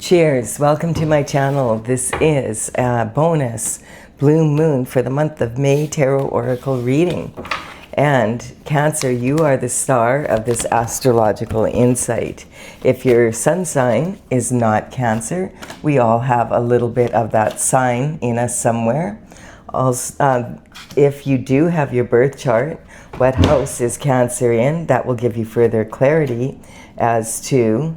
Cheers, welcome to my channel. This is a bonus blue moon for the month of May tarot oracle reading. And Cancer, you are the star of this astrological insight. If your sun sign is not Cancer, we all have a little bit of that sign in us somewhere. Also, if you do have your birth chart, what house is Cancer in? That will give you further clarity as to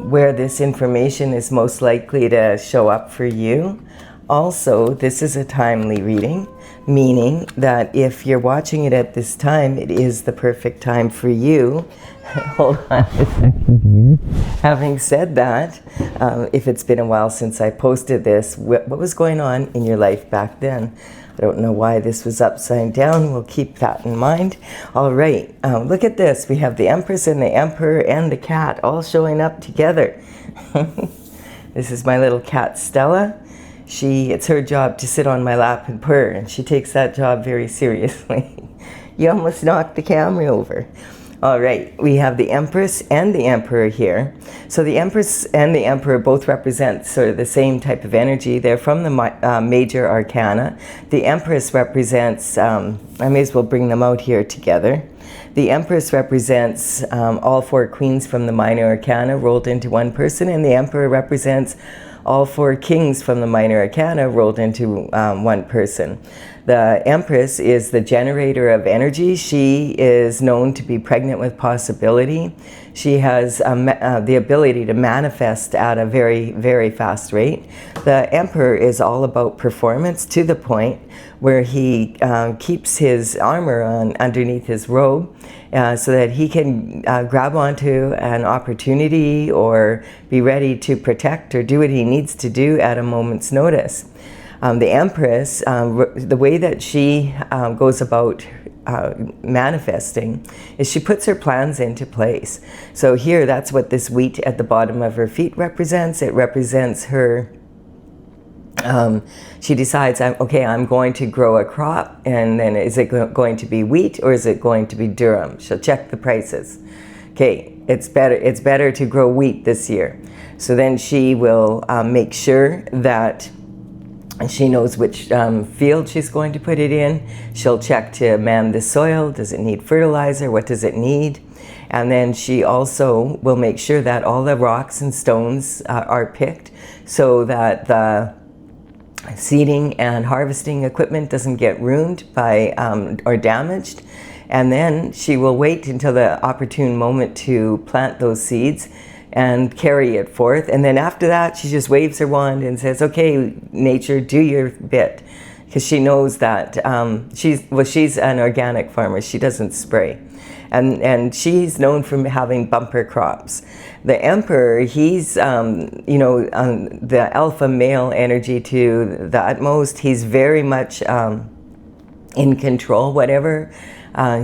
where this information is most likely to show up for you. Also, this is a timely reading, meaning that if you're watching it at this time, it is the perfect time for you. Hold on a second here. Having said that, if it's been a while since I posted this, what was going on in your life back then? I don't know why this was upside down. We'll keep that in mind. All right, look at this. We have the Empress and the Emperor and the cat all showing up together. This is my little cat, Stella. It's her job to sit on my lap and purr, and she takes that job very seriously. You almost knocked the camera over. All right, we have the Empress and the Emperor here. So the Empress and the Emperor both represent sort of the same type of energy. They're from the major arcana. The Empress represents, I may as well bring them out here together. The Empress represents all four queens from the minor arcana rolled into one person, and the Emperor represents all four kings from the minor arcana rolled into one person. The Empress is the generator of energy. She is known to be pregnant with possibility. She has the ability to manifest at a very, very fast rate. The Emperor is all about performance, to the point where he keeps his armor on underneath his robe so that he can grab onto an opportunity or be ready to protect or do what he needs to do at a moment's notice. The Empress, the way that she goes about manifesting is she puts her plans into place. So here, that's what this wheat at the bottom of her feet represents. It represents her, she decides, okay, I'm going to grow a crop, and then is it going to be wheat or is it going to be durum? She'll check the prices. Okay, it's better to grow wheat this year. So then she will make sure that she knows which field she's going to put it in. She'll check to man the soil. Does it need fertilizer? What does it need? And then she also will make sure that all the rocks and stones are picked so that the seeding and harvesting equipment doesn't get ruined by or damaged. And then she will wait until the opportune moment to plant those seeds and carry it forth. And then after that, she just waves her wand and says, okay, nature, do your bit. Because she knows that she's an organic farmer. She doesn't spray. And she's known for having bumper crops. The Emperor, he's, the alpha male energy to the utmost. He's very much in control. Whatever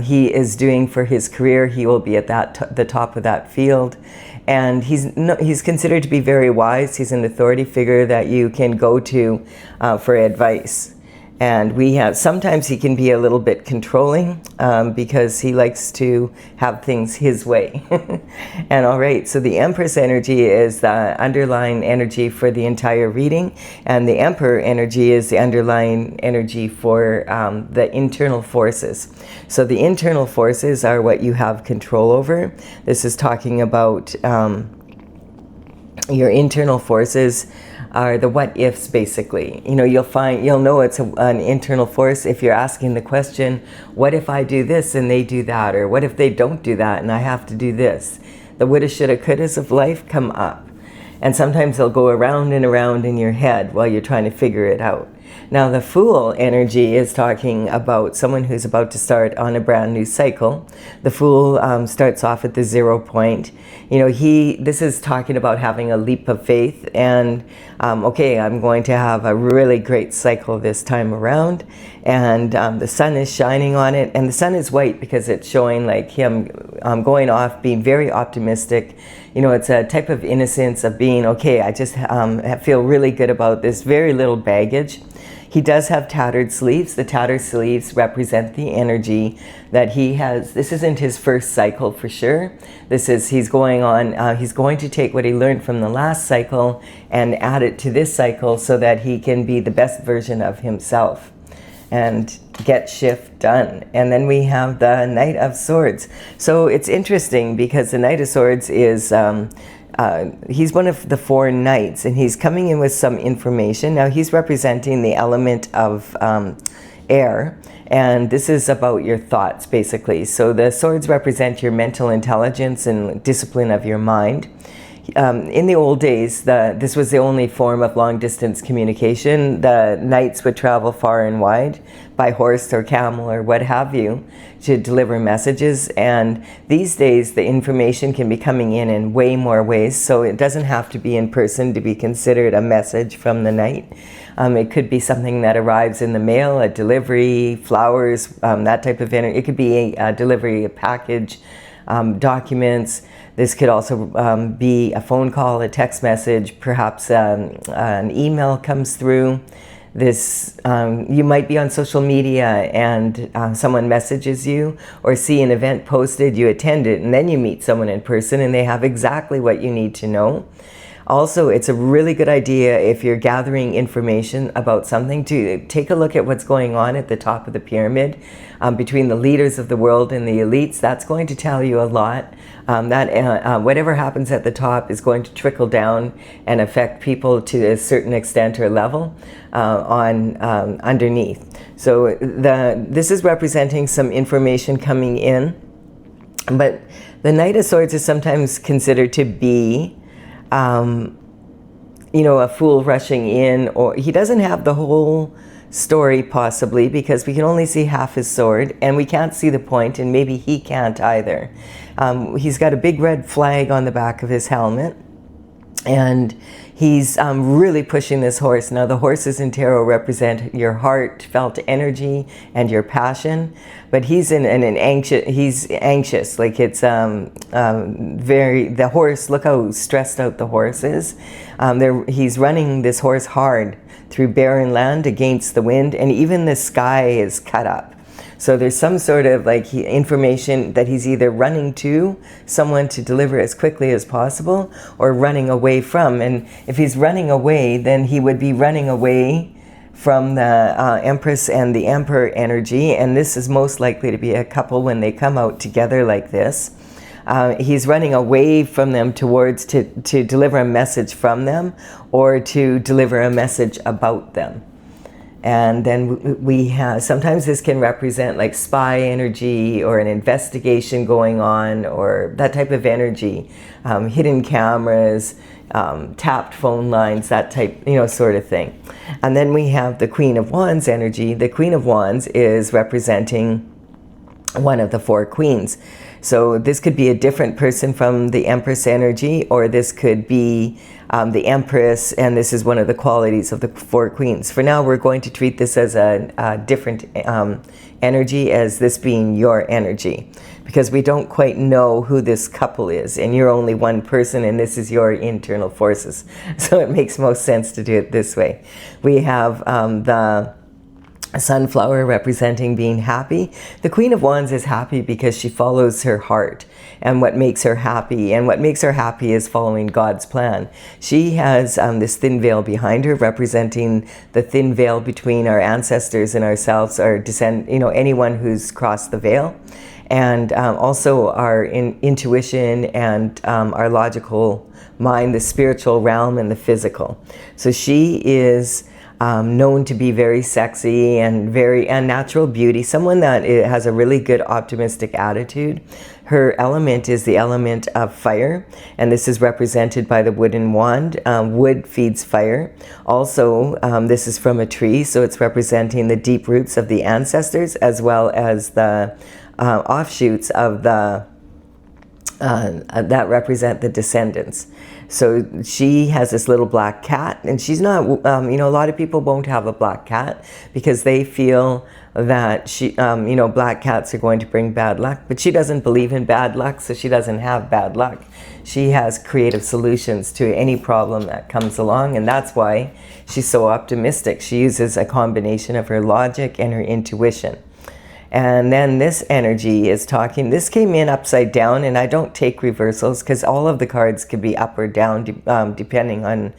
he is doing for his career, he will be at the top of that field. And he's considered to be very wise. He's an authority figure that you can go to for advice. And sometimes he can be a little bit controlling because he likes to have things his way. And all right, so the Empress energy is the underlying energy for the entire reading, and the Emperor energy is the underlying energy for the internal forces. So the internal forces are what you have control over. This is talking about your internal forces are the what ifs, basically. You'll know it's an internal force if you're asking the question, what if I do this and they do that? Or what if they don't do that and I have to do this? The woulda, shoulda, couldas of life come up. And sometimes they'll go around and around in your head while you're trying to figure it out. Now, the Fool energy is talking about someone who's about to start on a brand new cycle. The Fool starts off at the 0 point. This is talking about having a leap of faith and, okay, I'm going to have a really great cycle this time around. And the sun is shining on it, and the sun is white because it's showing like him going off, being very optimistic. It's a type of innocence of being, okay, I just feel really good about this, very little baggage. He does have tattered sleeves. The tattered sleeves represent the energy that he has. This isn't his first cycle for sure. He's going to take what he learned from the last cycle and add it to this cycle so that he can be the best version of himself and get shift done. And then we have the Knight of Swords. So it's interesting because the Knight of Swords is, he's one of the 4 knights, and he's coming in with some information. Now he's representing the element of air, and this is about your thoughts basically. So the swords represent your mental intelligence and discipline of your mind. In the old days, this was the only form of long-distance communication. The knights would travel far and wide by horse or camel or what have you to deliver messages. And these days, the information can be coming in way more ways. So it doesn't have to be in person to be considered a message from the knight. It could be something that arrives in the mail, a delivery, flowers, that type of energy. It could be a delivery, a package, documents. This could also be a phone call, a text message, perhaps an email comes through. You might be on social media and someone messages you, or see an event posted, you attend it, and then you meet someone in person and they have exactly what you need to know. Also, it's a really good idea if you're gathering information about something to take a look at what's going on at the top of the pyramid between the leaders of the world and the elites. That's going to tell you a lot. Whatever happens at the top is going to trickle down and affect people to a certain extent or level underneath. So this is representing some information coming in, but the Knight of Swords is sometimes considered to be a fool rushing in, or he doesn't have the whole story possibly, because we can only see half his sword and we can't see the point, and maybe he can't either. He's got a big red flag on the back of his helmet, and he's really pushing this horse. Now the horses in tarot represent your heartfelt energy and your passion, but he's anxious, like it's the horse, look how stressed out the horse is. He's running this horse hard through barren land against the wind, and even the sky is cut up. So there's some sort of information that he's either running to someone to deliver as quickly as possible, or running away from. And if he's running away, then he would be running away from the Empress and the Emperor energy. And this is most likely to be a couple when they come out together like this. He's running away from them towards to deliver a message from them, or to deliver a message about them. And then we have, sometimes this can represent like spy energy, or an investigation going on, or that type of energy, hidden cameras, tapped phone lines, that type, sort of thing. And then we have the Queen of Wands energy. The Queen of Wands is representing one of the 4 queens. So this could be a different person from the Empress energy, or this could be the Empress, and this is one of the qualities of the 4 queens. For now, we're going to treat this as a different energy, as this being your energy, because we don't quite know who this couple is, and you're only one person, and this is your internal forces. So it makes most sense to do it this way. We have the Sunflower representing being happy. The Queen of Wands is happy because she follows her heart and what makes her happy. And what makes her happy is following God's plan. She has this thin veil behind her, representing the thin veil between our ancestors and ourselves, our anyone who's crossed the veil. And also our intuition and our logical mind, the spiritual realm and the physical. So she is known to be very sexy and very natural beauty, someone that has a really good optimistic attitude. Her element is the element of fire, and this is represented by the wooden wand. Wood feeds fire. Also, this is from a tree, so it's representing the deep roots of the ancestors, as well as the offshoots of the that represent the descendants. So she has this little black cat, and she's not, you know, a lot of people won't have a black cat because they feel that you know, black cats are going to bring bad luck, but she doesn't believe in bad luck, so she doesn't have bad luck. She has creative solutions to any problem that comes along, and that's why she's so optimistic. She uses a combination of her logic and her intuition. And then this energy is talking, this came in upside down, and I don't take reversals because all of the cards could be up or down depending on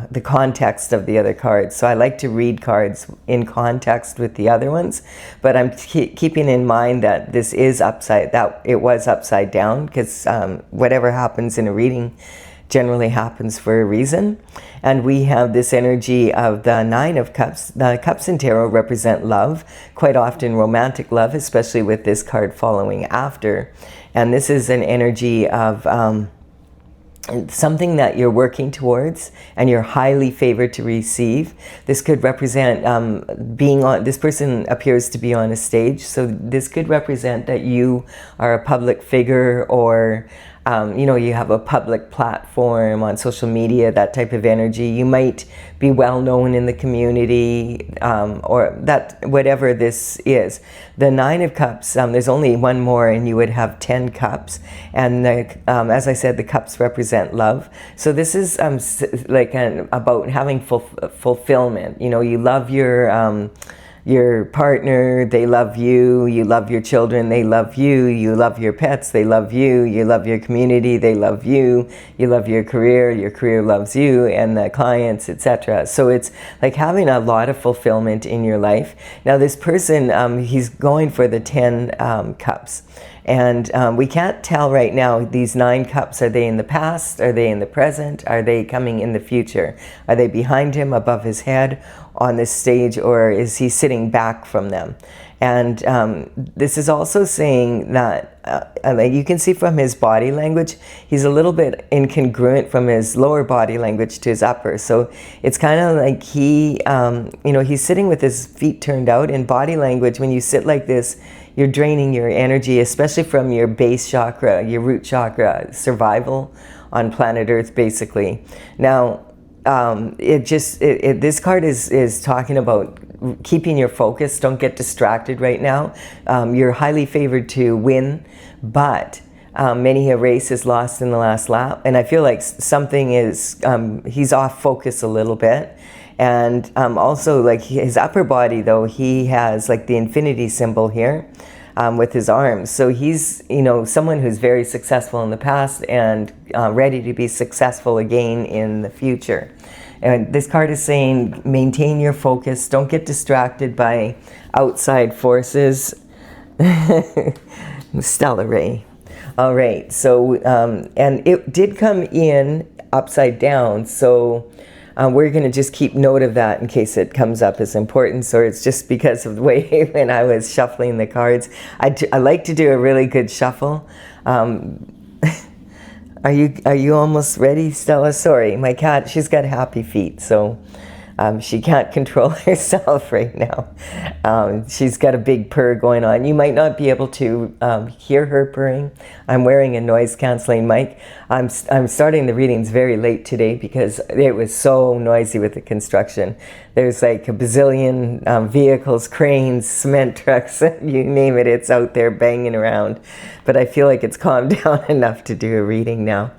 the context of the other cards. So I like to read cards in context with the other ones, but I'm keeping in mind that this is it was upside down because whatever happens in a reading generally happens for a reason. And we have this energy of the Nine of Cups. The cups in tarot represent love, quite often romantic love, especially with this card following after. And this is an energy of something that you're working towards and you're highly favored to receive. This could represent being on, this person appears to be on a stage, so this could represent that you are a public figure, or you know, you have a public platform on social media, that type of energy. You might be well known in the community, or that, whatever this is. The Nine of Cups, there's only one more and you would have 10 cups. And as I said, the cups represent love. So this is like about having fulfillment. You know, you love your partner, they love you, you love your children, they love you, you love your pets, they love you, you love your community, they love you, you love your career loves you, and the clients, etc. So it's like having a lot of fulfillment in your life. Now this person, he's going for the 10 cups. And we can't tell right now, these 9 cups, are they in the past? Are they in the present? Are they coming in the future? Are they behind him, above his head, on this stage, or is he sitting back from them? And this is also saying that, like you can see from his body language, he's a little bit incongruent from his lower body language to his upper. So it's kind of like he, you know, he's sitting with his feet turned out. In body language, when you sit like this, you're draining your energy, especially from your base chakra, your root chakra, survival on planet Earth, basically. Now, this card is talking about keeping your focus. Don't get distracted right now. You're highly favored to win, but many a race is lost in the last lap. And I feel like something is, he's off focus a little bit. And also, like his upper body, though, he has like the infinity symbol here with his arms. So he's, you know, someone who's very successful in the past and ready to be successful again in the future. And this card is saying, maintain your focus. Don't get distracted by outside forces. Stellar Ray. All right. So, and it did come in upside down. So we're going to just keep note of that in case it comes up as importance, or it's just because of the way when I was shuffling the cards. I like to do a really good shuffle. Are you almost ready, Stella? Sorry, my cat, she's got happy feet, so she can't control herself right now. She's got a big purr going on. You might not be able to hear her purring. I'm wearing a noise-canceling mic. I'm starting the readings very late today because it was so noisy with the construction. There's like a bazillion vehicles, cranes, cement trucks, you name it, it's out there banging around. But I feel like it's calmed down enough to do a reading now.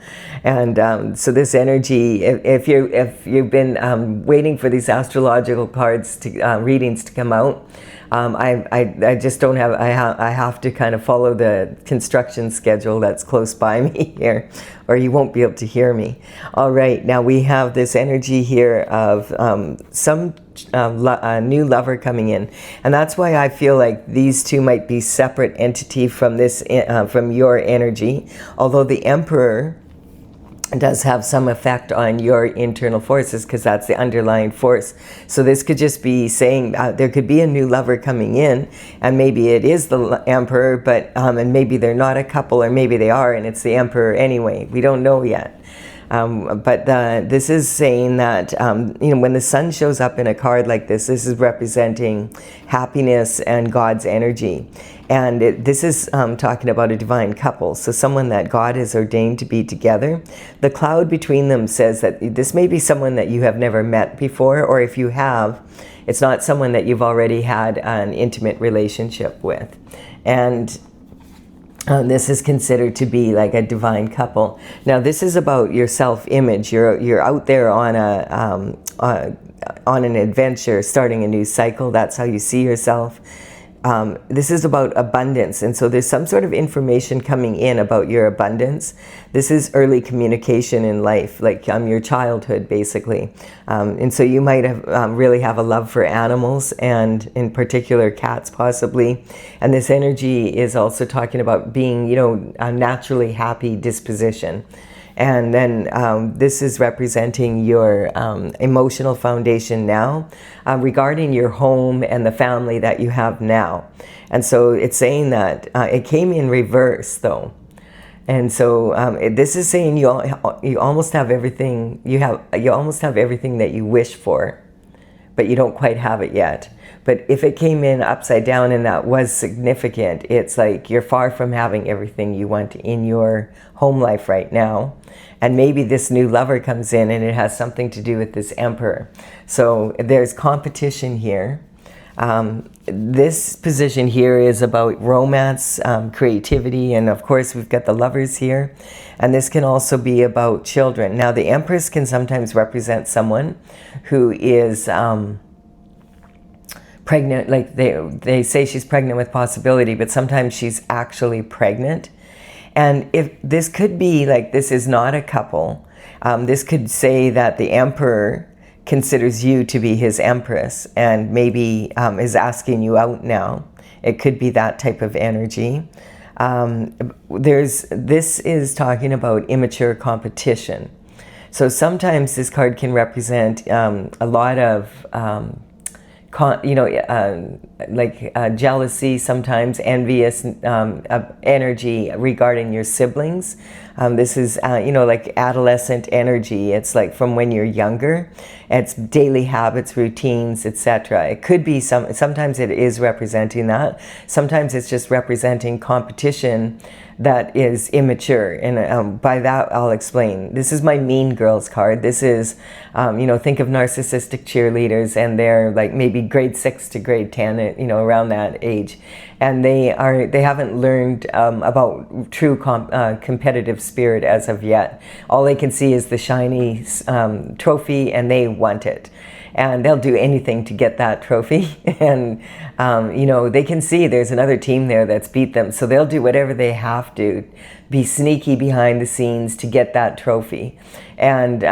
And so this energy, if you've been waiting for these astrological cards to readings to come out, I just don't have, I have to kind of follow the construction schedule that's close by me here, or you won't be able to hear me. All right, now we have this energy here of some new lover coming in, and that's why I feel like these two might be separate entity from this, from your energy, although the Emperor does have some effect on your internal forces because that's the underlying force. So this could just be saying there could be a new lover coming in, and maybe it is the Emperor, but and maybe they're not a couple, or maybe they are and it's the Emperor anyway. We don't know yet. This is saying that, when the sun shows up in a card like this is representing happiness and God's energy. And this is talking about a divine couple, so someone that God has ordained to be together. The cloud between them says that this may be someone that you have never met before, or if you have, it's not someone that you've already had an intimate relationship with. And this is considered to be like a divine couple. Now, this is about your self-image. You're out there on an adventure, starting a new cycle. That's how you see yourself. This is about abundance, and so there's some sort of information coming in about your abundance. This is early communication in life, like your childhood, basically. And so you might have really have a love for animals, and in particular cats, possibly. And this energy is also talking about being, a naturally happy disposition. And then this is representing your emotional foundation now, regarding your home and the family that you have now. And so it's saying that it came in reverse, though. And so this is saying you almost have everything. You almost have everything that you wish for, but you don't quite have it yet. But if it came in upside down and that was significant, it's like you're far from having everything you want in your home life right now. And maybe this new lover comes in and it has something to do with this emperor. So there's competition here. This position here is about romance, creativity, and of course we've got the lovers here. And this can also be about children. Now, the empress can sometimes represent someone who is pregnant, like they say she's pregnant with possibility, but sometimes she's actually pregnant. And if this could be like, this is not a couple, this could say that the emperor considers you to be his empress and maybe is asking you out now. It could be that type of energy. This is talking about immature competition. So sometimes this card can represent a lot of jealousy, sometimes envious energy regarding your siblings. This is, like adolescent energy. It's like from when you're younger. It's daily habits, routines, etc. It could be sometimes it is representing that. Sometimes it's just representing competition that is immature. And by that, I'll explain. This is my Mean Girls card. This is, think of narcissistic cheerleaders, and they're like maybe grade 6 to grade 10, around that age. And they haven't learned about true competitive spirit as of yet. All they can see is the shiny trophy, and they want it. And they'll do anything to get that trophy. And, they can see there's another team there that's beat them. So they'll do whatever they have to, be sneaky behind the scenes to get that trophy. And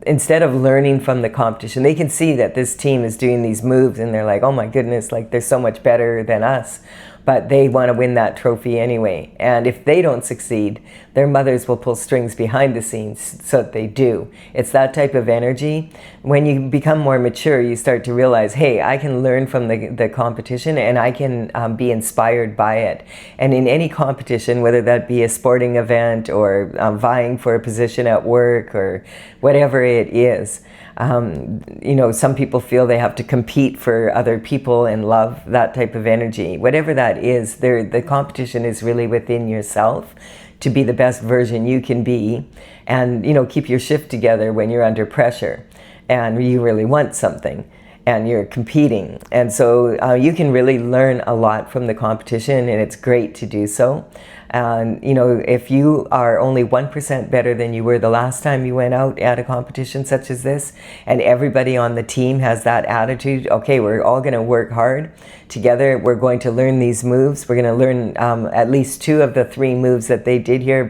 instead of learning from the competition, they can see that this team is doing these moves and they're like, oh my goodness, like they're so much better than us. But they want to win that trophy anyway. And if they don't succeed, their mothers will pull strings behind the scenes so that they do. It's that type of energy. When you become more mature, you start to realize, hey, I can learn from the competition, and I can be inspired by it. And in any competition, whether that be a sporting event or vying for a position at work or whatever it is, some people feel they have to compete for other people and love, that type of energy. Whatever that is, the competition is really within yourself to be the best version you can be, and keep your shift together when you're under pressure and you really want something and you're competing. And so you can really learn a lot from the competition, and it's great to do so. And if you are only 1% better than you were the last time you went out at a competition such as this, and everybody on the team has that attitude, okay, we're all going to work hard together, we're going to learn these moves, we're going to learn at least 2 of the 3 moves that they did here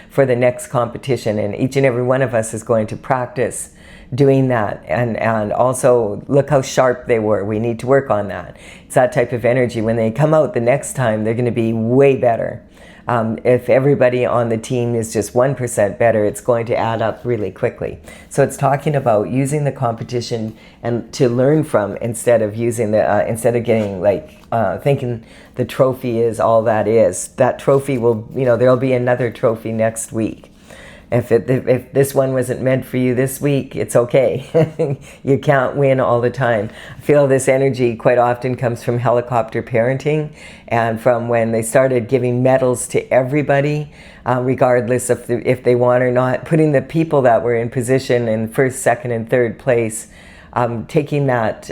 for the next competition, and each and every one of us is going to practice doing that, and also look how sharp they were. We need to work on that. It's that type of energy. When they come out the next time, they're going to be way better. If everybody on the team is just 1% better, it's going to add up really quickly. So it's talking about using the competition and to learn from, instead of using instead of getting thinking the trophy is all that is. That trophy will, there'll be another trophy next week. If this one wasn't meant for you this week, it's okay. You can't win all the time. I feel this energy quite often comes from helicopter parenting, and from when they started giving medals to everybody, regardless of if they want or not, putting the people that were in position in first, second, and third place, taking that,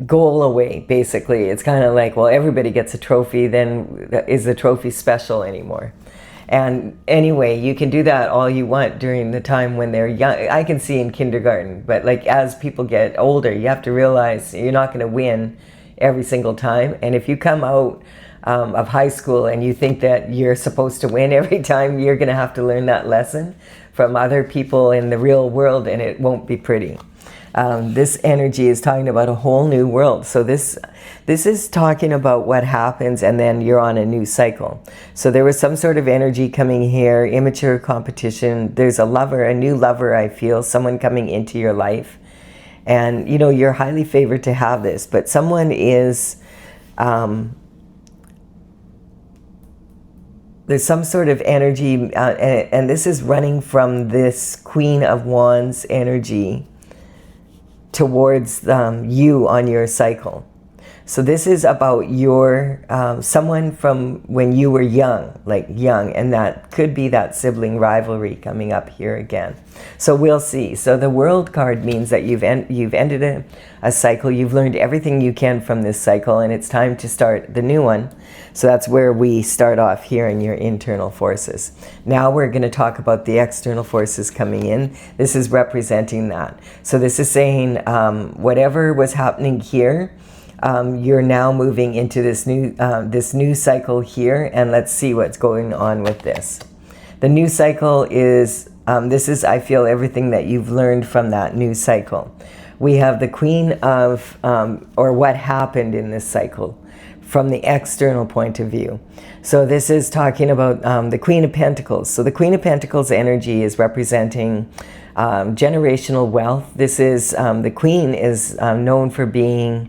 goal away, basically. It's kind of like, well, everybody gets a trophy, then is the trophy special anymore? And anyway, you can do that all you want during the time when they're young. I can see in kindergarten, but like as people get older, you have to realize you're not going to win every single time. And if you come out of high school and you think that you're supposed to win every time, you're going to have to learn that lesson from other people in the real world, and it won't be pretty. This energy is talking about a whole new world. So this is talking about what happens, and then you're on a new cycle. So there was some sort of energy coming here, immature competition. There's a lover, a new lover, I feel, someone coming into your life. And, you know, you're highly favored to have this, but someone is, there's some sort of energy, and this is running from this Queen of Wands energy towards you on your cycle. So this is about your someone from when you were young, and that could be that sibling rivalry coming up here again. So we'll see. So the World card means that you've ended a cycle. You've learned everything you can from this cycle, and it's time to start the new one. So that's where we start off here in your internal forces. Now we're going to talk about the external forces coming in. This is representing that. So this is saying whatever was happening here, you're now moving into this new cycle here, and let's see what's going on with this. The new cycle is, this is, I feel, everything that you've learned from that new cycle. We have the Queen of, or what happened in this cycle from the external point of view. So this is talking about the Queen of Pentacles. So the Queen of Pentacles energy is representing generational wealth. This is, the Queen is known for being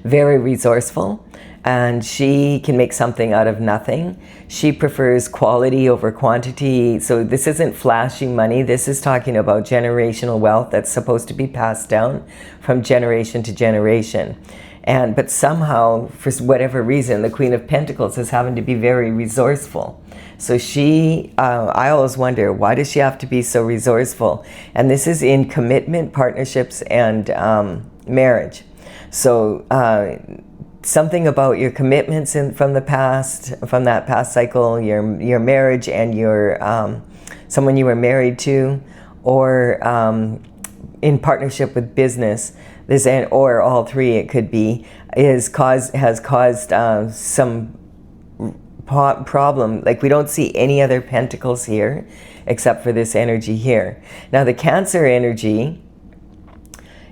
very resourceful, and she can make something out of nothing. She prefers quality over quantity. So this isn't flashy money. This is talking about generational wealth that's supposed to be passed down from generation to generation. But somehow, for whatever reason, the Queen of Pentacles is having to be very resourceful. So she, I always wonder, why does she have to be so resourceful? And this is in commitment, partnerships, and marriage. So something about your commitments from the past, from that past cycle, your marriage and your someone you were married to, or in partnership with business, this, or all three, it could be, has caused some problem. Like, we don't see any other pentacles here except for this energy here. Now the Cancer energy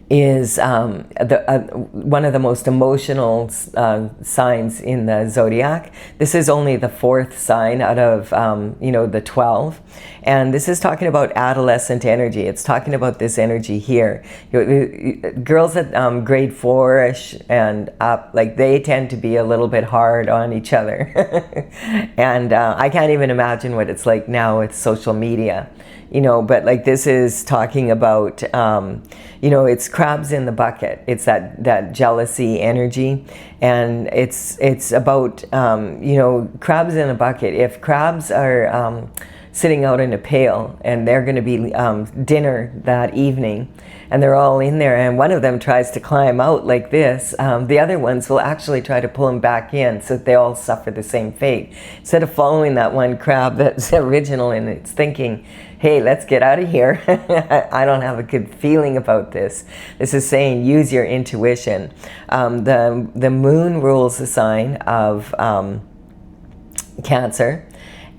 is one of the most emotional signs in the zodiac. This is only the 4th sign out of the 12, and this is talking about adolescent energy. It's talking about this energy here. Girls at grade 4-ish and up, like, they tend to be a little bit hard on each other. And I can't even imagine what it's like now with social media. But like, this is talking about, it's crabs in the bucket. It's that jealousy energy, and it's about, crabs in a bucket. If crabs are sitting out in a pail and they're going to be dinner that evening, and they're all in there, and one of them tries to climb out like this, the other ones will actually try to pull him back in, so that they all suffer the same fate. Instead of following that one crab that's original in its thinking, hey, let's get out of here. I don't have a good feeling about this. This is saying use your intuition. The moon rules the sign of Cancer.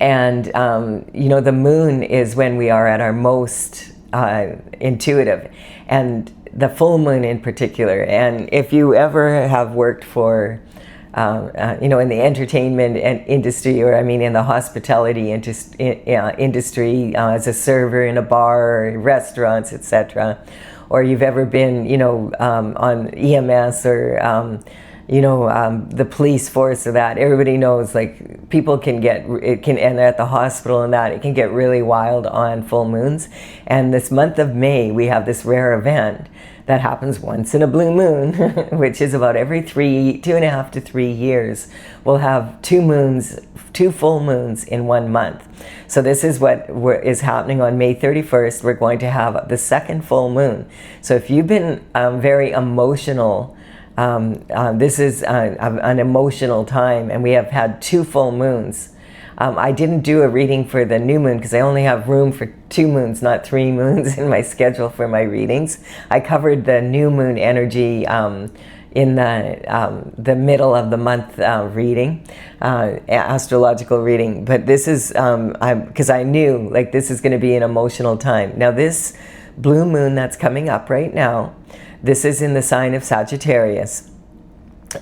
And, the moon is when we are at our most intuitive. And the full moon in particular. And if you ever have worked for in the entertainment industry, or in the hospitality industry, as a server in a bar or restaurants, etc., or you've ever been, on EMS or, the police force or that, everybody knows, like, people can get, it can end at the hospital and that, it can get really wild on full moons. And this month of May, we have this rare event that happens once in a blue moon, which is about every 2.5 to 3 years. We'll have 2 full moons in 1 month. So this is what is happening on May 31st. We're going to have the second full moon. So if you've been very emotional, this is an emotional time, and we have had 2 full moons. I didn't do a reading for the new moon because I only have room for 2 moons, not 3 moons in my schedule for my readings. I covered the new moon energy in the middle of the month reading, astrological reading. But this is, because I knew like this is going to be an emotional time. Now this blue moon that's coming up right now, this is in the sign of Sagittarius.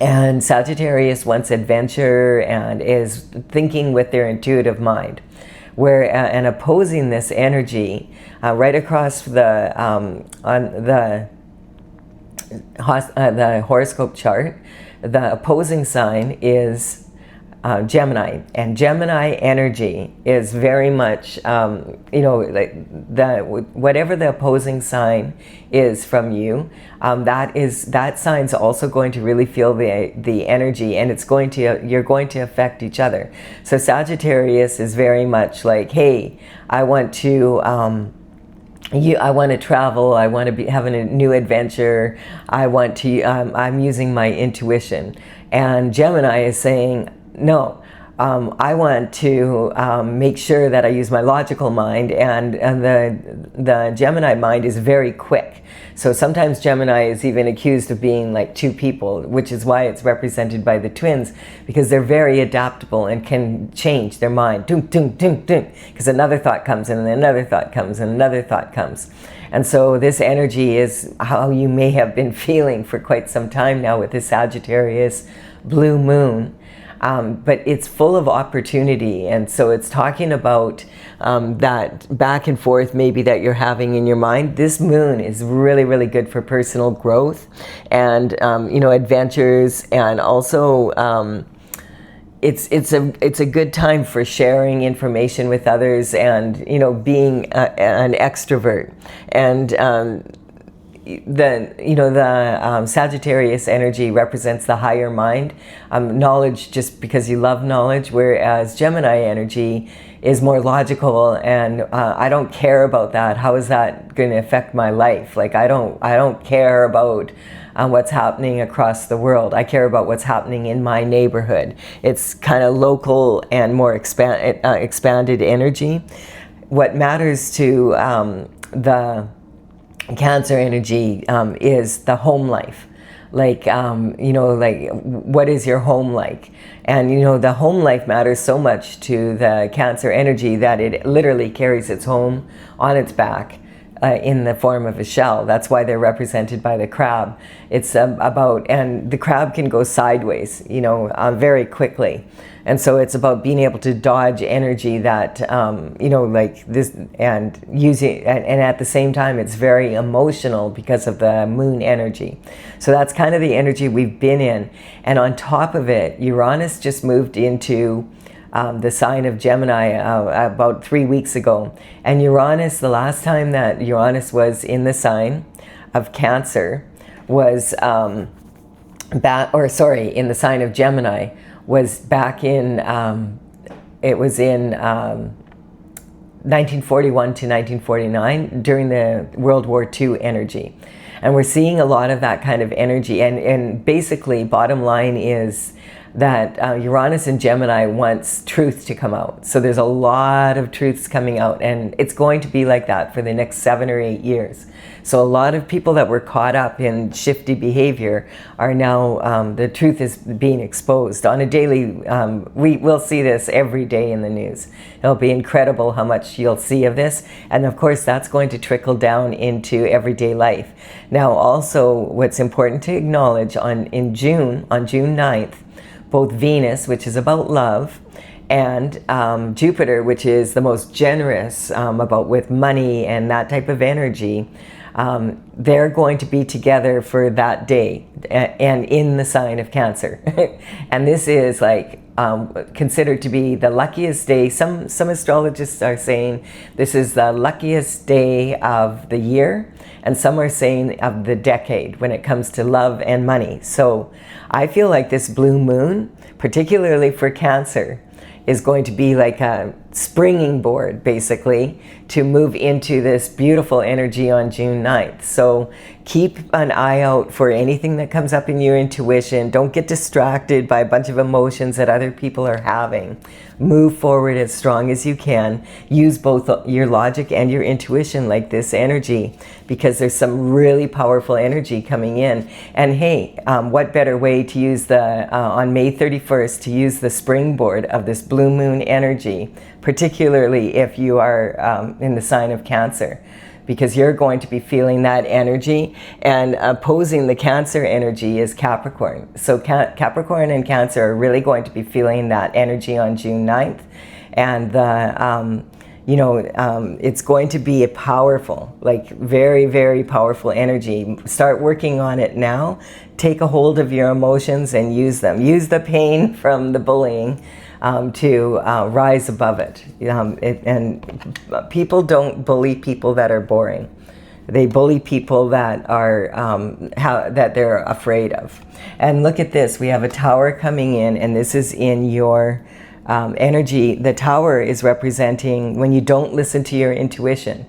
And Sagittarius wants adventure and is thinking with their intuitive mind. Where and opposing this energy right across the on the horoscope chart, the opposing sign is Gemini, and Gemini energy is very much, you know, like whatever the opposing sign is from you, that sign's also going to really feel the energy, and you're going to affect each other. So Sagittarius is very much like, hey, I want to travel. I want to be having a new adventure. I'm using my intuition, and Gemini is saying, no, I want to make sure that I use my logical mind, and the Gemini mind is very quick. So sometimes Gemini is even accused of being like 2 people, which is why it's represented by the twins, because they're very adaptable and can change their mind. Because another thought comes and another thought comes and another thought comes. And so this energy is how you may have been feeling for quite some time now with the Sagittarius blue moon. But it's full of opportunity, and so it's talking about that back and forth maybe that you're having in your mind. This moon is really, really good for personal growth and you know, adventures, and also it's a good time for sharing information with others, and you know, being an extrovert. And the Sagittarius energy represents the higher mind, knowledge, just because you love knowledge, whereas Gemini energy is more logical, and I don't care about that. How is that going to affect my life? Like I don't care about what's happening across the world. I care about what's happening in my neighborhood. It's kind of local and more expanded energy. What matters to the Cancer energy is the home life. Like, you know, like what is your home like? And, you know, the home life matters so much to the Cancer energy that it literally carries its home on its back in the form of a shell. That's why they're represented by the crab. It's and the crab can go sideways, you know, very quickly. And so it's about being able to dodge energy that, you know, like this, and using, and at the same time, it's very emotional because of the moon energy. So that's kind of the energy we've been in. And on top of it, Uranus just moved into the sign of Gemini about 3 weeks ago. And Uranus, the last time that Uranus was in the sign of Cancer was, in the sign of Gemini, was back in, it was in 1941 to 1949 during the World War II energy. And we're seeing a lot of that kind of energy. And basically, bottom line is that Uranus and Gemini wants truth to come out. So there's a lot of truths coming out, and it's going to be like that for the next 7 or 8 years. So a lot of people that were caught up in shifty behavior are now, the truth is being exposed on a daily, we will see this every day in the news. It'll be incredible how much you'll see of this. And of course, that's going to trickle down into everyday life. Now, also what's important to acknowledge on June 9th, both Venus, which is about love, and Jupiter, which is the most generous, about with money and that type of energy, they're going to be together for that day and in the sign of Cancer. And this is like considered to be the luckiest day. Some astrologists are saying this is the luckiest day of the year, and some are saying of the decade when it comes to love and money. So I feel like this blue moon, particularly for Cancer, is going to be like a springing board, basically, to move into this beautiful energy on June 9th. So keep an eye out for anything that comes up in your intuition. Don't get distracted by a bunch of emotions that other people are having. Move forward as strong as you can. Use both your logic and your intuition like this energy, because there's some really powerful energy coming in. And hey, what better way to use the, on May 31st, to use the springboard of this blue moon energy, particularly if you are in the sign of Cancer, because you're going to be feeling that energy. And opposing the Cancer energy is Capricorn. So Capricorn and Cancer are really going to be feeling that energy on June 9th. And it's going to be a powerful, like very, very powerful energy. Start working on it now. Take a hold of your emotions and use them. Use the pain from the bullying to rise above it. And people don't bully people that are boring. They bully people that are that they're afraid of. And look at this. We have a tower coming in, and this is in your energy. The tower is representing when you don't listen to your intuition.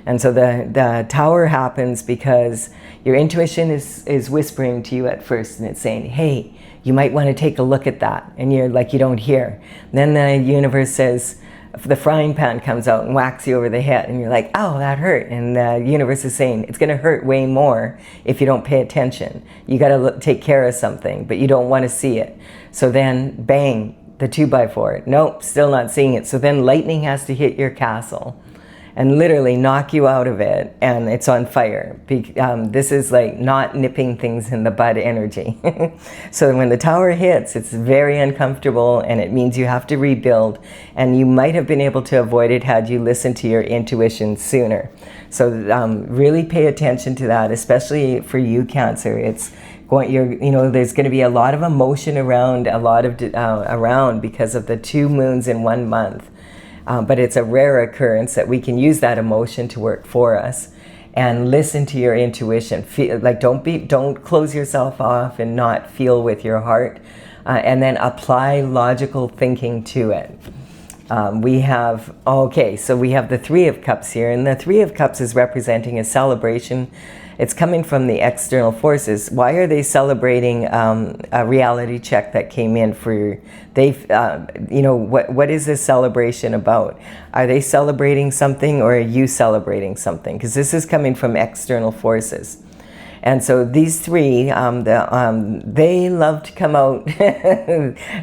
And so the tower happens because your intuition is whispering to you at first, and it's saying, hey, you might want to take a look at that. And you're like, you don't hear. And then the universe says, the frying pan comes out and whacks you over the head, and you're like, oh, that hurt. And the universe is saying, it's going to hurt way more if you don't pay attention. You got to take care of something, but you don't want to see it. So then, bang, the 2x4. Nope, still not seeing it. So then lightning has to hit your castle and literally knock you out of it, and it's on fire. This is like not nipping things in the bud energy. So when the tower hits, it's very uncomfortable, and it means you have to rebuild, and you might have been able to avoid it had you listened to your intuition sooner. So really pay attention to that, especially for you, Cancer. It's going, there's going to be a lot of emotion around, around because of the 2 moons in 1 month. But it's a rare occurrence that we can use that emotion to work for us. And listen to your intuition. Feel like don't close yourself off and not feel with your heart, and then apply logical thinking to it. So we have the 3 of Cups here, and the 3 of Cups is representing a celebration. It's coming from the external forces. Why are they celebrating a reality check that came in for what is this celebration about? Are they celebrating something, or are you celebrating something? Because this is coming from external forces. And so these 3, they love to come out.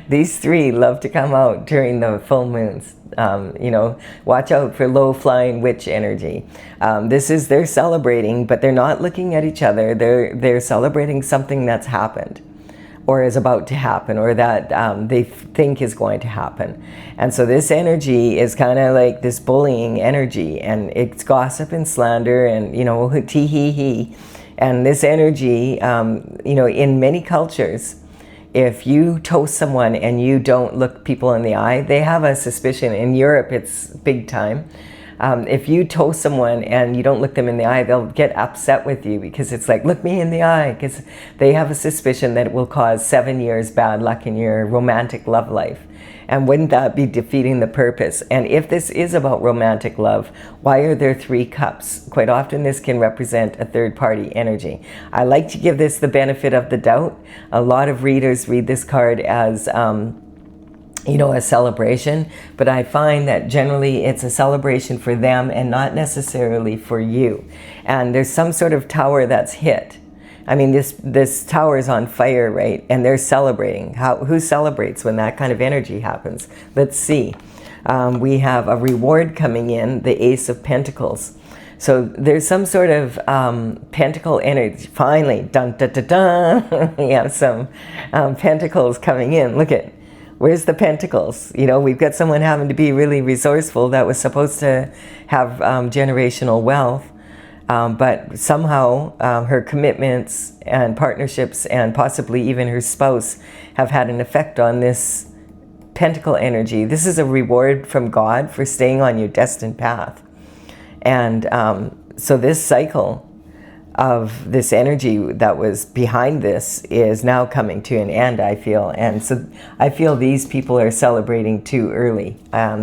These 3 love to come out during the full moons. Watch out for low-flying witch energy. They're celebrating, but they're not looking at each other. They're celebrating something that's happened, or is about to happen, or that they think is going to happen. And so this energy is kind of like this bullying energy, and it's gossip and slander, and tee-hee-hee. And this energy, in many cultures, if you toast someone and you don't look people in the eye, they have a suspicion. In Europe, it's big time. If you toast someone and you don't look them in the eye, they'll get upset with you, because it's like, look me in the eye, because they have a suspicion that it will cause 7 years bad luck in your romantic love life. And wouldn't that be defeating the purpose? And if this is about romantic love, why are there 3 cups? Quite often this can represent a third-party energy. I like to give this the benefit of the doubt. A lot of readers read this card as a celebration, but I find that generally it's a celebration for them and not necessarily for you. And there's some sort of tower that's hit. I mean, this tower is on fire, right? And they're celebrating. Who celebrates when that kind of energy happens? Let's see. We have a reward coming in, the Ace of Pentacles. So there's some sort of pentacle energy. Finally, dun dun dun dun. We have some pentacles coming in. Look at, where's the pentacles? We've got someone having to be really resourceful that was supposed to have generational wealth. But somehow her commitments and partnerships and possibly even her spouse have had an effect on this Pentacle energy. This is a reward from God for staying on your destined path. And so this cycle of this energy that was behind this is now coming to an end, I feel. And so I feel these people are celebrating too early.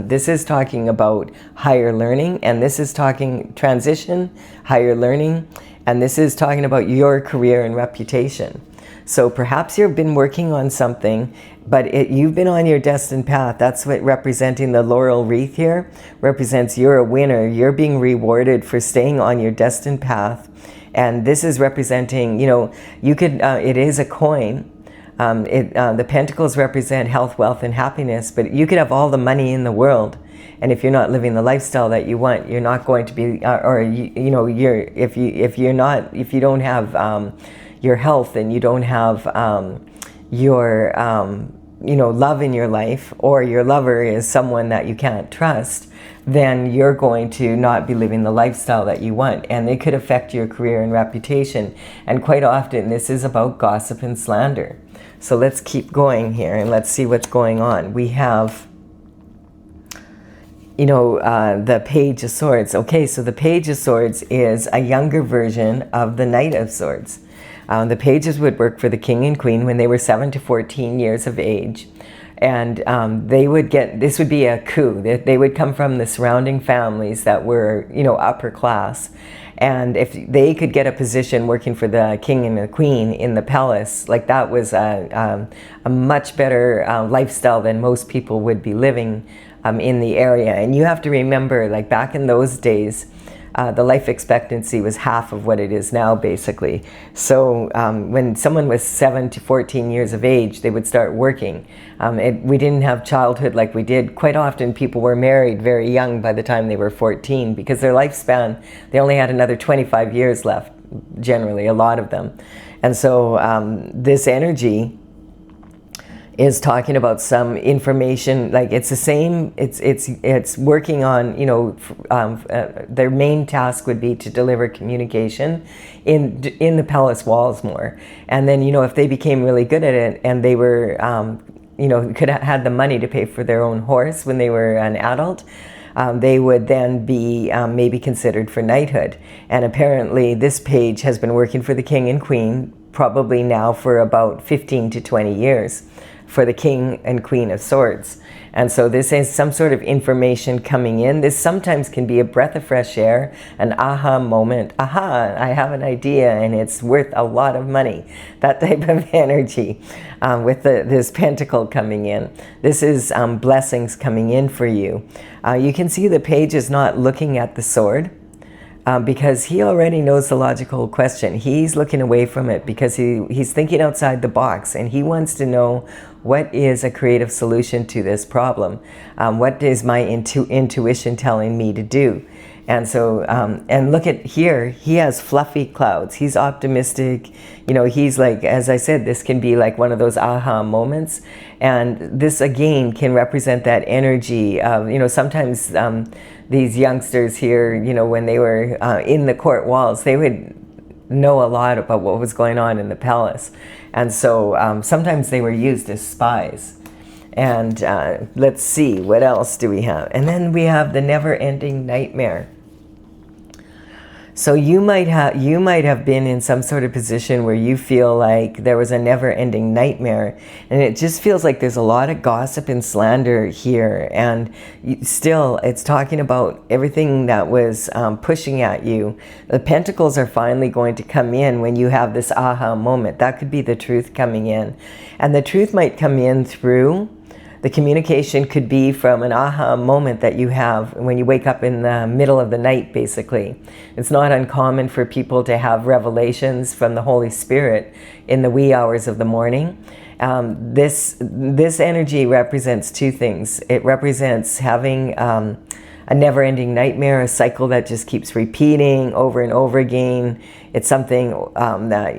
This is talking about higher learning, and this is talking transition, higher learning, and this is talking about your career and reputation. So perhaps you've been working on something, but you've been on your destined path. That's what representing the laurel wreath here represents. You're a winner. You're being rewarded for staying on your destined path. And this is representing, you could, it is a coin. The pentacles represent health, wealth, and happiness, but you could have all the money in the world. And if you're not living the lifestyle that you want, you're not going to be, if you don't have your health and you don't have your, love in your life, or your lover is someone that you can't trust, then you're going to not be living the lifestyle that you want. And it could affect your career and reputation. And quite often, this is about gossip and slander. So let's keep going here and let's see what's going on. We have, the Page of Swords. Okay, so the Page of Swords is a younger version of the Knight of Swords. The pages would work for the king and queen when they were 7 to 14 years of age. And they would get, this would be a coup. They would come from the surrounding families that were, upper class. And if they could get a position working for the king and the queen in the palace, like that was a much better lifestyle than most people would be living in the area. And you have to remember, like back in those days, the life expectancy was half of what it is now, basically. So when someone was 7 to 14 years of age, they would start working. We didn't have childhood like we did. Quite often people were married very young by the time they were 14, because their lifespan, they only had another 25 years left, generally, a lot of them. And so this energy is talking about some information, like it's the same, it's working on, their main task would be to deliver communication in the palace walls more. And then, if they became really good at it and they were, could have had the money to pay for their own horse when they were an adult, they would then be maybe considered for knighthood. And apparently this page has been working for the king and queen probably now for about 15 to 20 years. For the king and queen of swords. And so this is some sort of information coming in. This sometimes can be a breath of fresh air, an aha moment. Aha, I have an idea and it's worth a lot of money. That type of energy with this pentacle coming in. This is blessings coming in for you. You can see the page is not looking at the sword. Because he already knows the logical question. He's looking away from it because he's thinking outside the box, and he wants to know what is a creative solution to this problem. What is my intuition telling me to do? And so, and look at here, he has fluffy clouds. He's optimistic. He's like, as I said, this can be like one of those aha moments. And this again can represent that energy of, sometimes these youngsters here, when they were in the court walls, they would know a lot about what was going on in the palace. And so sometimes they were used as spies. And let's see, what else do we have? And then we have the never-ending nightmare. So you might have been in some sort of position where you feel like there was a never-ending nightmare, and it just feels like there's a lot of gossip and slander here, and still it's talking about everything that was pushing at you. The pentacles are finally going to come in when you have this aha moment. That could be the truth coming in, and the truth might come in through the communication could be from an aha moment that you have when you wake up in the middle of the night, basically. It's not uncommon for people to have revelations from the Holy Spirit in the wee hours of the morning. This energy represents two things. It represents having a never-ending nightmare, a cycle that just keeps repeating over and over again. It's something that,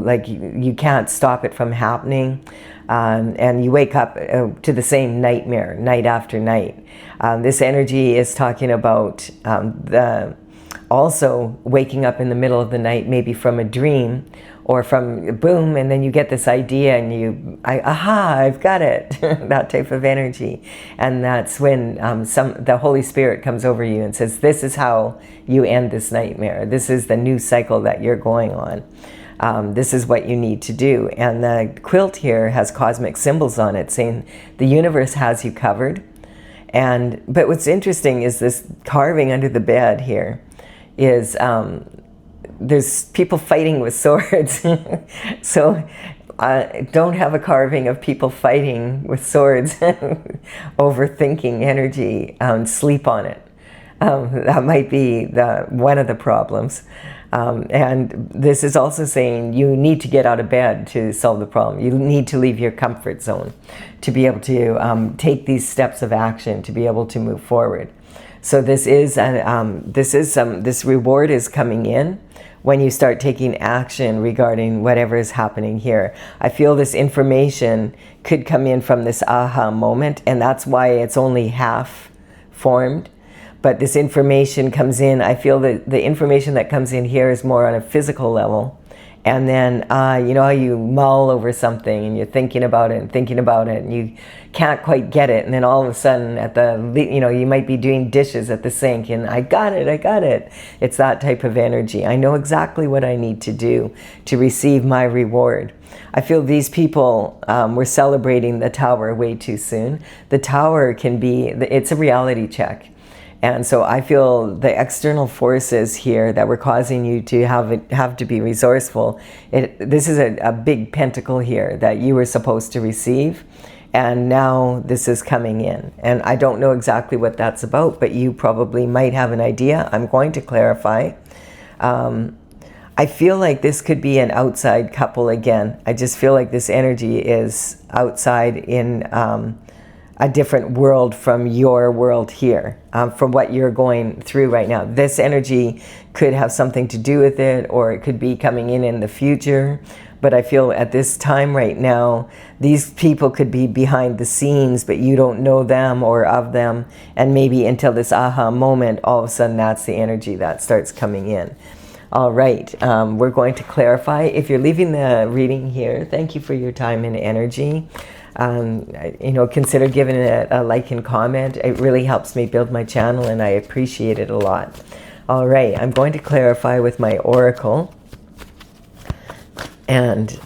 like you can't stop it from happening. And you wake up to the same nightmare night after night. This energy is talking about Also, waking up in the middle of the night, maybe from a dream or from boom, and then you get this idea and aha, I've got it, that type of energy. And that's when the Holy Spirit comes over you and says, this is how you end this nightmare. This is the new cycle that you're going on. This is what you need to do. And the quilt here has cosmic symbols on it saying the universe has you covered. But what's interesting is this carving under the bed here is there's people fighting with swords. So don't have a carving of people fighting with swords, overthinking energy, sleep on it. That might be one of the problems. And this is also saying you need to get out of bed to solve the problem. You need to leave your comfort zone to be able to take these steps of action, to be able to move forward. So this reward is coming in when you start taking action regarding whatever is happening here. I feel this information could come in from this aha moment, and that's why it's only half formed. But this information comes in, I feel that the information that comes in here is more on a physical level. And then, you know how you mull over something and you're thinking about it and you can't quite get it. And then all of a sudden you might be doing dishes at the sink and I got it. It's that type of energy. I know exactly what I need to do to receive my reward. I feel these people were celebrating the tower way too soon. The tower it's a reality check. And so I feel the external forces here that were causing you to have to be resourceful. This is a big pentacle here that you were supposed to receive. And now this is coming in. And I don't know exactly what that's about, but you probably might have an idea. I'm going to clarify. I feel like this could be an outside couple again. I just feel like this energy is outside in a different world from your world here, from what you're going through right now. This energy could have something to do with it, or it could be coming in the future. But I feel at this time right now, these people could be behind the scenes, but you don't know them or of them. And maybe until this aha moment, all of a sudden that's the energy that starts coming in. All right, we're going to clarify. If you're leaving the reading here, thank you for your time and energy. Consider giving it a like and comment. It really helps me build my channel and I appreciate it a lot. All right, I'm going to clarify with my oracle. And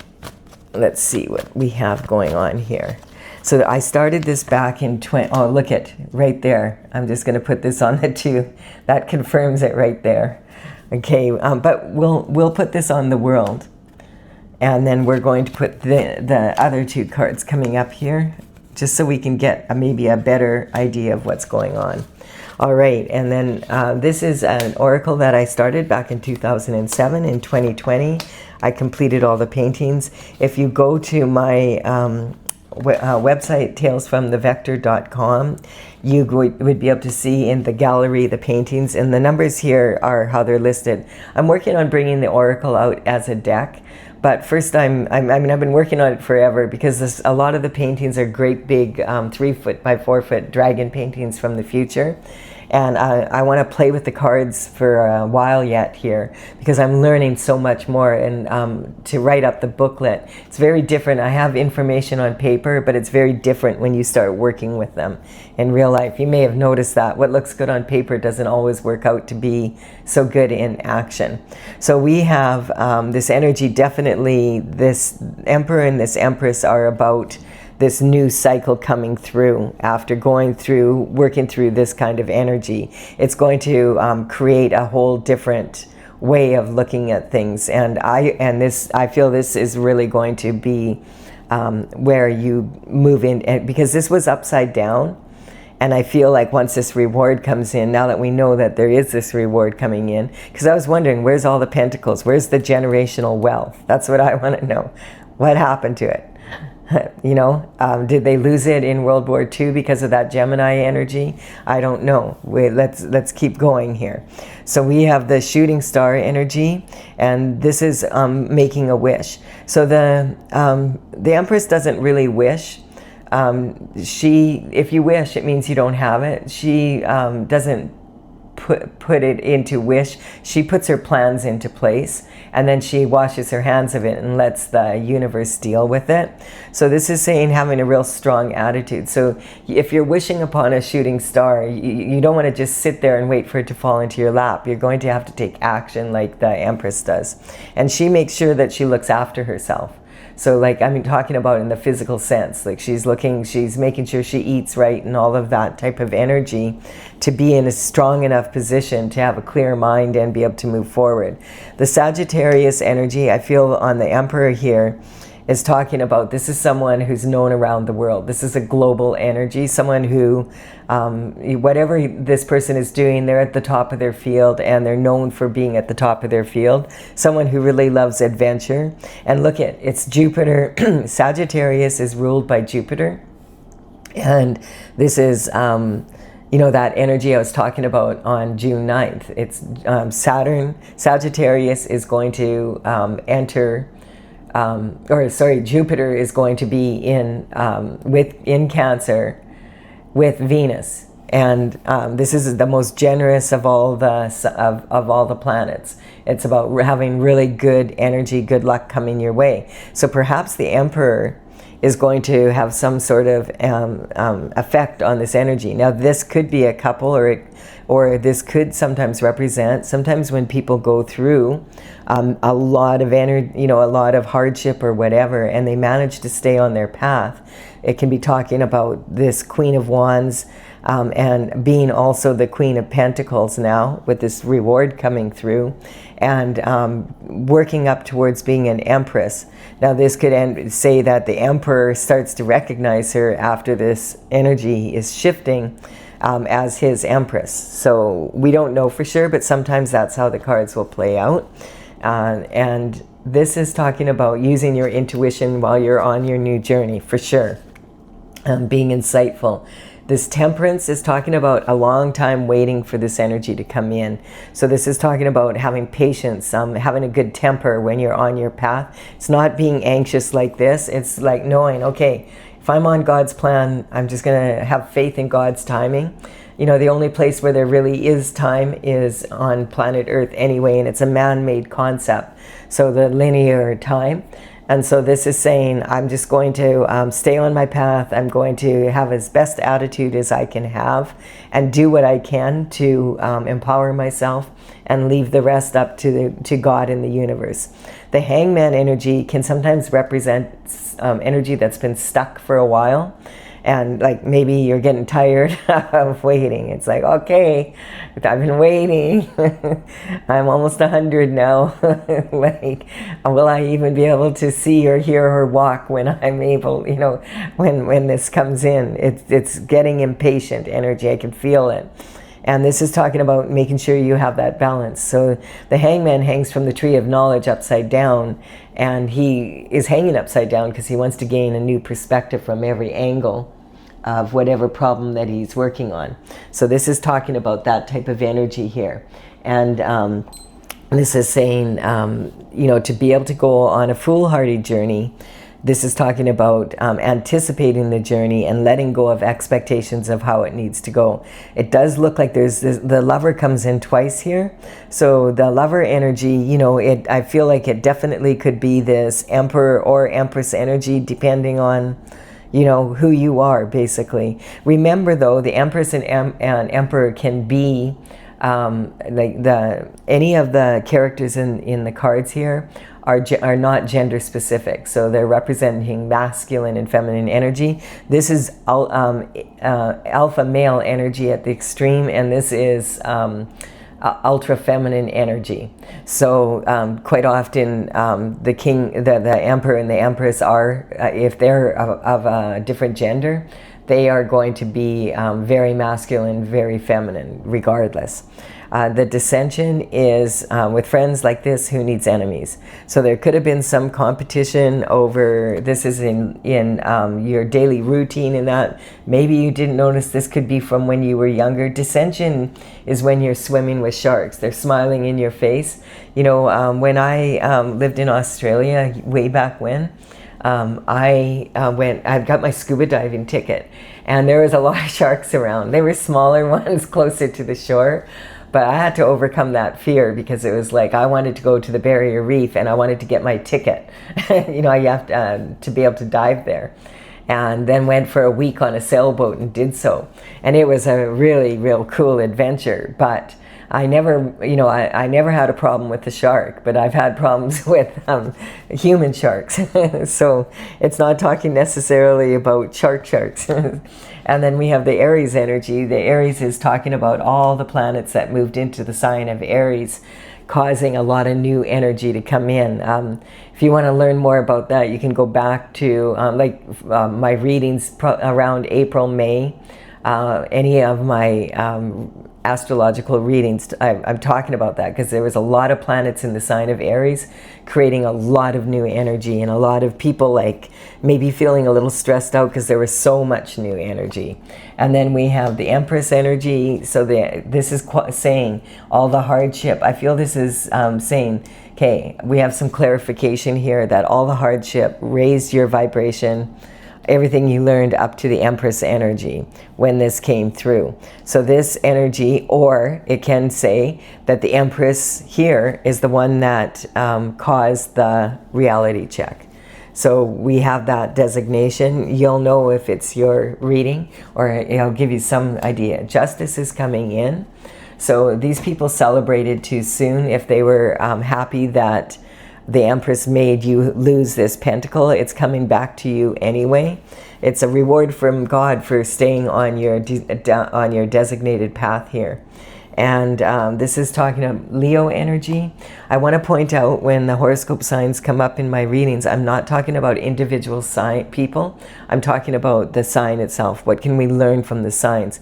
let's see what we have going on here. So I started this back in oh, look at right there. I'm just going to put this on the 2. That confirms it right there. Okay, but we'll put this on the world. And then we're going to put the other 2 cards coming up here, just so we can get maybe a better idea of what's going on. All right, and then this is an oracle that I started back in 2007. In 2020, I completed all the paintings. If you go to my website, talesfromthevector.com, you would be able to see in the gallery the paintings, and the numbers here are how they're listed. I'm working on bringing the oracle out as a deck. But first I've been working on it forever because a lot of the paintings are great big 3-foot by 4-foot dragon paintings from the future. And I want to play with the cards for a while yet here because I'm learning so much more. And to write up the booklet, it's very different. I have information on paper, but it's very different when you start working with them in real life. You may have noticed that what looks good on paper doesn't always work out to be so good in action. So we have this energy, definitely this Emperor and this Empress are about this new cycle coming through after working through this kind of energy. It's going to create a whole different way of looking at things. And I feel this is really going to be where you move in, because this was upside down. And I feel like once this reward comes in, now that we know that there is this reward coming in, because I was wondering, where's all the pentacles? Where's the generational wealth? That's what I want to know. What happened to it? Did they lose it in World War II because of that Gemini energy? I don't know. Let's keep going here. So we have the shooting star energy, and this is making a wish. So the Empress doesn't really wish. If you wish, it means you don't have it. She doesn't put it into wish. She puts her plans into place, and then she washes her hands of it and lets the universe deal with it. So this is saying having a real strong attitude. So if you're wishing upon a shooting star, you don't want to just sit there and wait for it to fall into your lap. You're going to have to take action like the Empress does. And she makes sure that she looks after herself. So like, I mean, talking about in the physical sense, like she's making sure she eats right and all of that type of energy to be in a strong enough position to have a clear mind and be able to move forward. The Sagittarius energy, I feel on the Emperor here, is talking about this is someone who's known around the world. This is a global energy, someone who, whatever this person is doing, they're at the top of their field and they're known for being at the top of their field. Someone who really loves adventure. And look at, it's Jupiter. Sagittarius is ruled by Jupiter. And this is, that energy I was talking about on June 9th. It's Sagittarius is going to Jupiter is going to be in Cancer with Venus, and this is the most generous of all the planets. It's about having really good energy, good luck coming your way. So perhaps the Emperor is going to have some sort of effect on this energy. Now this could be a couple, or this could sometimes represent, sometimes when people go through a lot of energy, a lot of hardship or whatever, and they manage to stay on their path, it can be talking about this Queen of Wands and being also the Queen of Pentacles now with this reward coming through, and working up towards being an Empress. Now this could say that the Emperor starts to recognize her after this energy is shifting as his Empress. So we don't know for sure, but sometimes that's how the cards will play out. And this is talking about using your intuition while you're on your new journey, for sure. Being insightful. This Temperance is talking about a long time waiting for this energy to come in. So this is talking about having patience, having a good temper when you're on your path. It's not being anxious like this. It's like knowing, okay, if I'm on God's plan, I'm just going to have faith in God's timing. The only place where there really is time is on planet Earth anyway, and it's a man-made concept. So the linear time. And so this is saying, I'm just going to stay on my path. I'm going to have as best attitude as I can have and do what I can to empower myself and leave the rest up to God in the universe. The Hangman energy can sometimes represent energy that's been stuck for a while. And like maybe you're getting tired of waiting. It's like, okay, I've been waiting. I'm almost 100 now. Like, will I even be able to see or hear or walk when I'm able, when this comes in? It's getting impatient energy. I can feel it. And this is talking about making sure you have that balance. So the Hangman hangs from the tree of knowledge upside down, and he is hanging upside down because he wants to gain a new perspective from every angle of whatever problem that he's working on. So this is talking about that type of energy here. And this is saying, to be able to go on a foolhardy journey. This is talking about anticipating the journey and letting go of expectations of how it needs to go. It does look like the Lover comes in twice here. So the Lover energy, I feel like it definitely could be this Emperor or Empress energy, depending on, who you are, basically. Remember, though, the Empress and Emperor can be any of the characters in the cards here are not gender specific, so they're representing masculine and feminine energy. This is alpha male energy at the extreme, and this is ultra feminine energy. So quite often the Emperor and the Empress are, if they're of a different gender, they are going to be very masculine, very feminine, regardless. The dissension is with friends like this, who needs enemies? So there could have been some competition over, this is in your daily routine, and that maybe you didn't notice. This could be from when you were younger. Dissension is when you're swimming with sharks. They're smiling in your face. When I lived in Australia way back when, I've got my scuba diving ticket, and there was a lot of sharks around. They were smaller ones closer to the shore, But I had to overcome that fear because it was like I wanted to go to the Barrier Reef and I wanted to get my ticket. You know, you have to be able to dive there. And then went for a week on a sailboat and did so. And it was a really, real cool adventure. But I never, you know, I never had a problem with the shark, but I've had problems with human sharks. So it's not talking necessarily about sharks. And then we have the Aries energy. The Aries is talking about all the planets that moved into the sign of Aries, causing a lot of new energy to come in. If you want to learn more about that, you can go back to my readings around April, May. Any of my astrological readings, I'm talking about that because there was a lot of planets in the sign of Aries creating a lot of new energy, and a lot of people like maybe feeling a little stressed out because there was so much new energy. And then we have the Empress energy. So this is saying all the hardship. I feel this is saying, okay, we have some clarification here that all the hardship raised your vibration, everything you learned up to the Empress energy when this came through. So this energy, or it can say that the Empress here is the one that caused the reality check. So we have that designation. You'll know if it's your reading, or it'll give you some idea. Justice is coming in. So these people celebrated too soon if they were happy that the Empress made you lose this pentacle. It's coming back to you anyway. It's a reward from God for staying on your designated path here. And this is talking about Leo energy. I want to point out, when the horoscope signs come up in my readings, I'm not talking about individual people. I'm talking about the sign itself. What can we learn from the signs?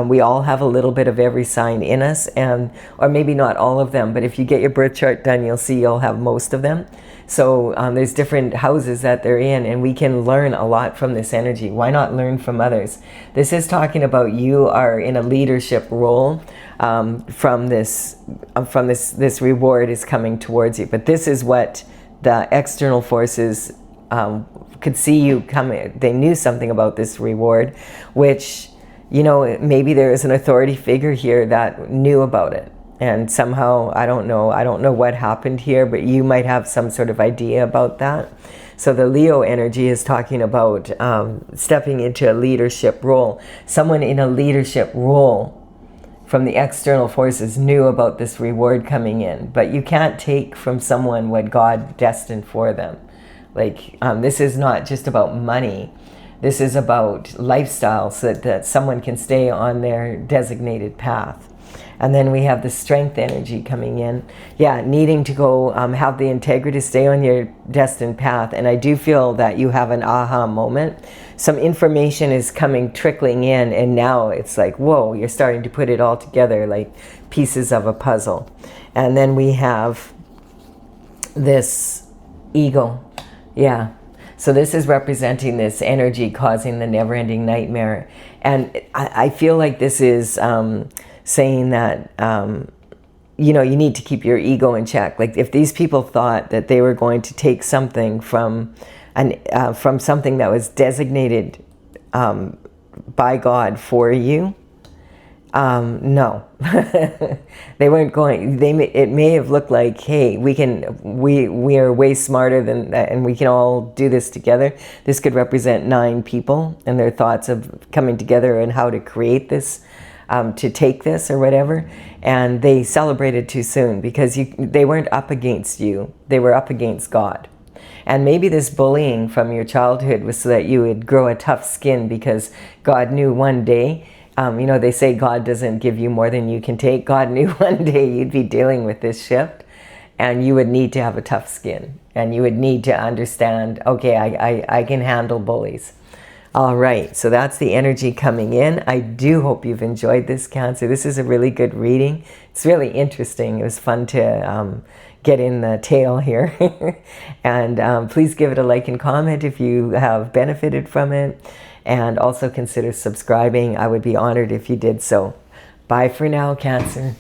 We all have a little bit of every sign in us, or maybe not all of them, but if you get your birth chart done, you'll see you'll have most of them. So there's different houses that they're in, and we can learn a lot from this energy. Why not learn from others? This is talking about you are in a leadership role. From this reward is coming towards you. But this is what the external forces could see you coming. They knew something about this reward, which, you know, maybe there is an authority figure here that knew about it. And somehow, I don't know what happened here, but you might have some sort of idea about that. So the Leo energy is talking about stepping into a leadership role. Someone in a leadership role from the external forces knew about this reward coming in, but you can't take from someone what God destined for them. Like, this is not just about money. This is about lifestyle, so that someone can stay on their designated path. And then we have the strength energy coming in. Yeah, needing to go have the integrity to stay on your destined path. And I do feel that you have an aha moment. Some information is trickling in, and now it's like, whoa, you're starting to put it all together like pieces of a puzzle. And then we have this ego. Yeah. So this is representing this energy causing the never-ending nightmare. And I feel like this is saying that, you know, you need to keep your ego in check. Like, if these people thought that they were going to take something from something that was designated by God for you, no, they weren't going. It may have looked like, hey, we are way smarter than that, and we can all do this together. This could represent 9 people and their thoughts of coming together and how to create this. To take this or whatever, and they celebrated too soon because they weren't up against you, they were up against God. And maybe this bullying from your childhood was so that you would grow a tough skin, because God knew one day, you know, they say God doesn't give you more than you can take. God knew one day you'd be dealing with this shift, and you would need to have a tough skin, and you would need to understand, okay, I can handle bullies. All right, so that's the energy coming in. I do hope you've enjoyed this, Cancer. This is a really good reading. It's really interesting. It was fun to get in the tail here. And please give it a like and comment if you have benefited from it. And also consider subscribing. I would be honored if you did so. Bye for now, Cancer.